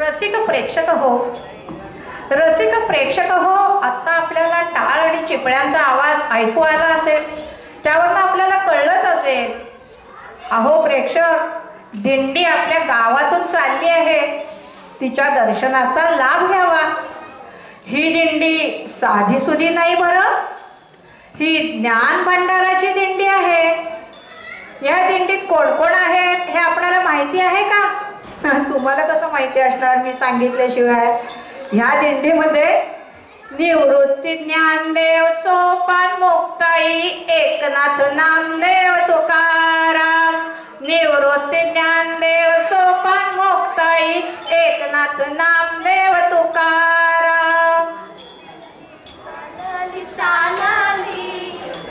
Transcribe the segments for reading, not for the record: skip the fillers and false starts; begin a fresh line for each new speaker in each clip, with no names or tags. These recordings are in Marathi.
रसिक प्रेक्षक हो, रसिक प्रेक्षक हो, आता आपल्याला टाळ आणि चिपळ्यांचा आवाज ऐकू आला असेल, त्यावरून आपल्याला कळलंच असेल. अहो प्रेक्षक, दिंडी आपल्या गावातून चालली आहे, तिच्या दर्शनाचा लाभ घ्यावा. ही दिंडी साधी सुधी नाही बरं, ही ज्ञान भंडाराची दिंडी आहे. या दिंडीत कोण कोण आहेत हे आपल्याला माहिती आहे का? तुम्हाला कसं माहिती असणार मी सांगितल्याशिवाय. ह्या दिंडीमध्ये निवृत्ती ज्ञानदेव, सोपान मुक्ताई, एकनाथ नामदेव तुकाराम. निवृत्ती ज्ञानदेव, सोपान मुक्ताई, एकनाथ नामदेव तुकाराम.
चालली चालली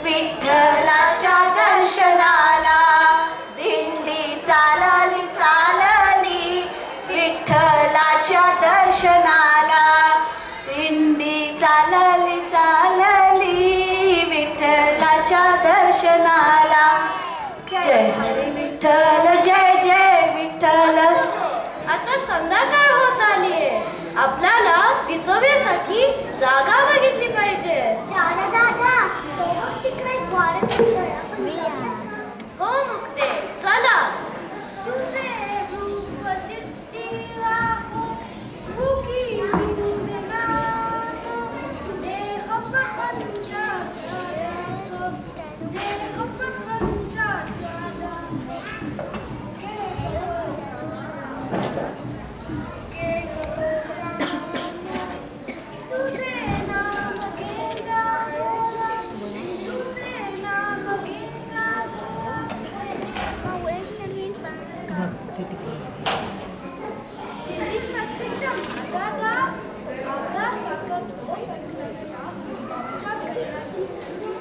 विठ्ठलाच्या दर्शनाला, दिंडी चालली चालली विठ्ठलाच्या दर्शनाला, दिंडी चालली चालली विठ्ठलाच्या दर्शनाला. जय हरी विठ्ठल, जय जय विठ्ठल. आता संध्याकाळ होत आलीये, आपल्याला विसोव्यासाठी जागा बघितली पाहिजे.
दादा दादा, तिकडे
हो मुक्ते, चला.
तुझे रूप चित्तीला हो, भुकी तुझे नाम, देह प्रपंचाचा ध्यास, देह प्रपंचाचा ध्यास. तुझे नाम घेता बोला, तुझे नाम घेता बोला. वेस्टर्न मीन्स प्रत्येकच्या माझा आपला सारखं ओ संकटाच्या आमच्या घराची संधी.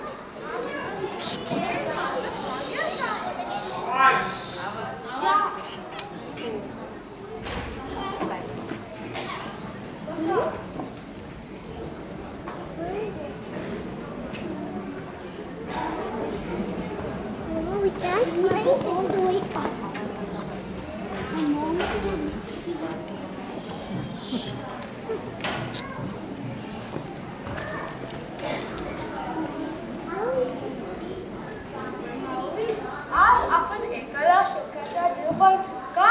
all the way up. My mom said
आज आपण एकाला शोकाच्या दिवपर का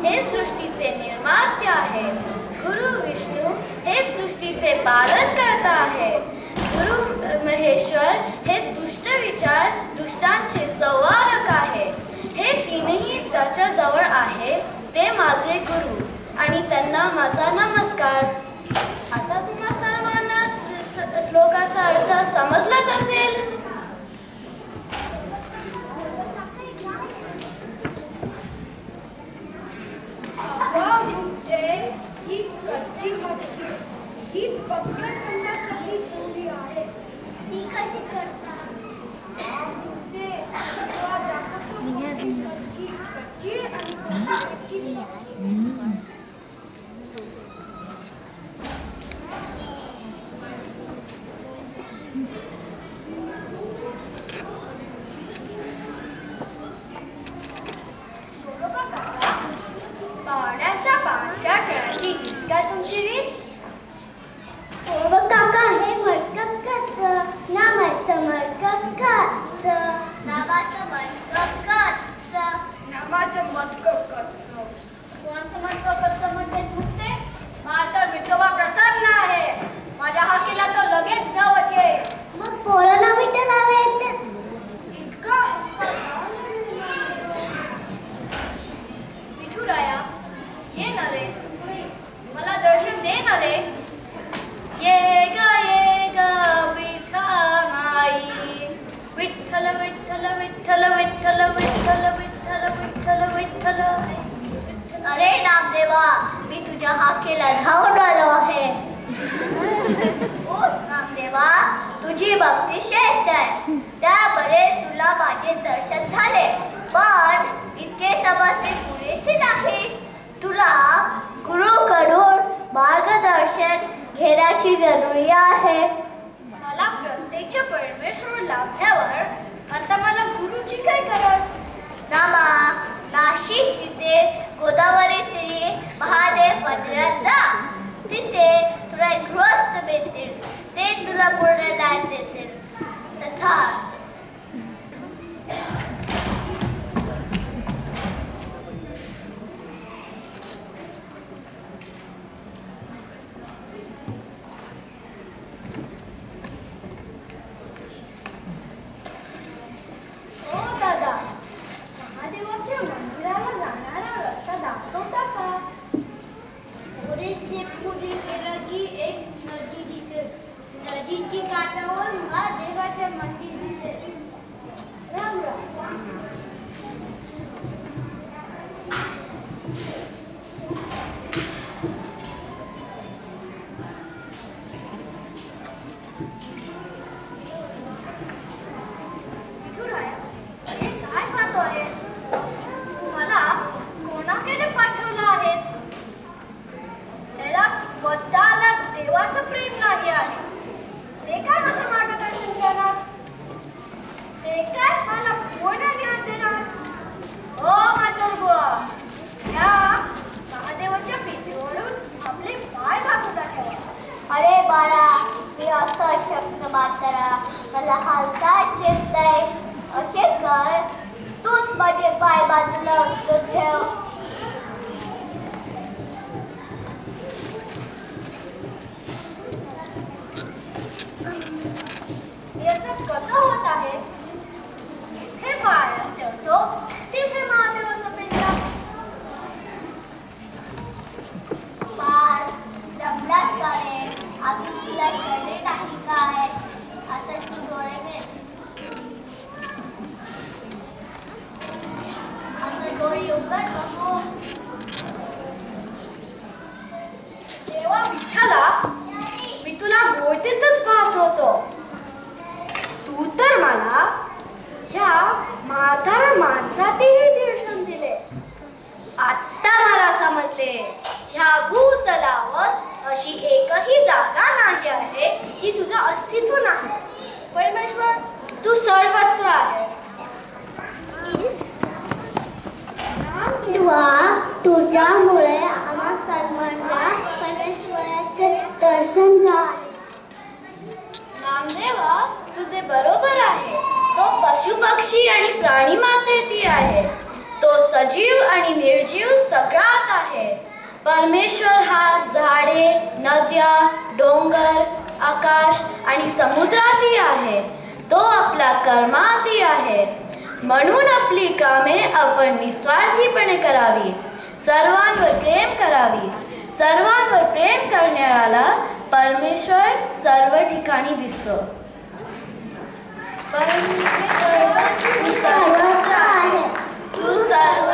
हे सृष्टीचे निर्माते आहे. गुरु विष्णू हे सृष्टीचे पालन करता आहे. गुरु महेश्वर हे दुष्ट विचार दुष्टांचे संवारक आहे. हे तीनही ज्याच्या जवळ आहे ते माझे गुरु आणि त्यांना माझा नमस्कार. आता तुम्हा सर्वांना श्लोकाचा अर्थ समजलाच असेल.
ही पक्क्या कंसासाठी ठेवली आहे. ती कशी करता? ते दाखवतो की कच्ची आणि पक्की.
अरे नामदेवा, मी तुझ्या हाकेला धावून आलो आहे. ओ नामदेवा, तुझी भक्ती श्रेष्ठ आहे, त्यामुळे तुला माझे दर्शन झाले. पण इतके समजणे पुरेसे नाही. तुला गुरुकडून मार्गदर्शन घेण्याची जरुरी आहे. मला प्रत्यक्ष परमेश्वर लाभल्यावर आता मला गुरुची काय गरज? नामा, नाशिक तिथे गोदावरी तीरी महादेव मंदिरात जा. तिथे तुला एक गृहस्थ भेटतील, ते तुला पूर्ण ज्ञान देतील. तथा मला हालता चेतय असे कर. तूच माझे पाय बाजूला उचलून ठेव. असं कसं होत आहे? हे पाय ठेवतो, तिथे महादेवाचं पिंड. पार जमलास का रे? अजून तुला कळले नाही काय? आता तू डोळे मिळ. आता डोळे उघड बघू. देवा विठ्ठला, मी तुला गोष्टीतच पाहत होतो. तू तर मला ह्या म्हाताऱ्या माणसातही दर्शन दिलेस. आत्ता मला समजले, ह्या भूतलावर अशी एकही जागा नाही आहे की तुझं अस्तित्व नाही. परमेश्वर, तू सर्वत्र आहेस.
तुझ्यामुळे आम्हा सर्वांना परमेश्वराचे दर्शन झाले.
नामदेवा, तुझे बरोबर आहे. तो पशु पक्षी आणि प्राणी मातेती आहे. तो सजीव आणि निर्जीव सगळ्यात आहे. परमेश्वर हा झाडे, नद्या, डोंगर, आकाश आणि समुद्रातही आहे. तो आपला कर्मातही आहे. म्हणून आपली कामे आपण निस्वार्थीपणे करावी. सर्वांवर प्रेम करावी. सर्वांवर प्रेम करणाऱ्याला परमेश्वर सर्व ठिकाणी दिसतो. परमेश्वर, तू सर्वत्र आहेस. तू सर्व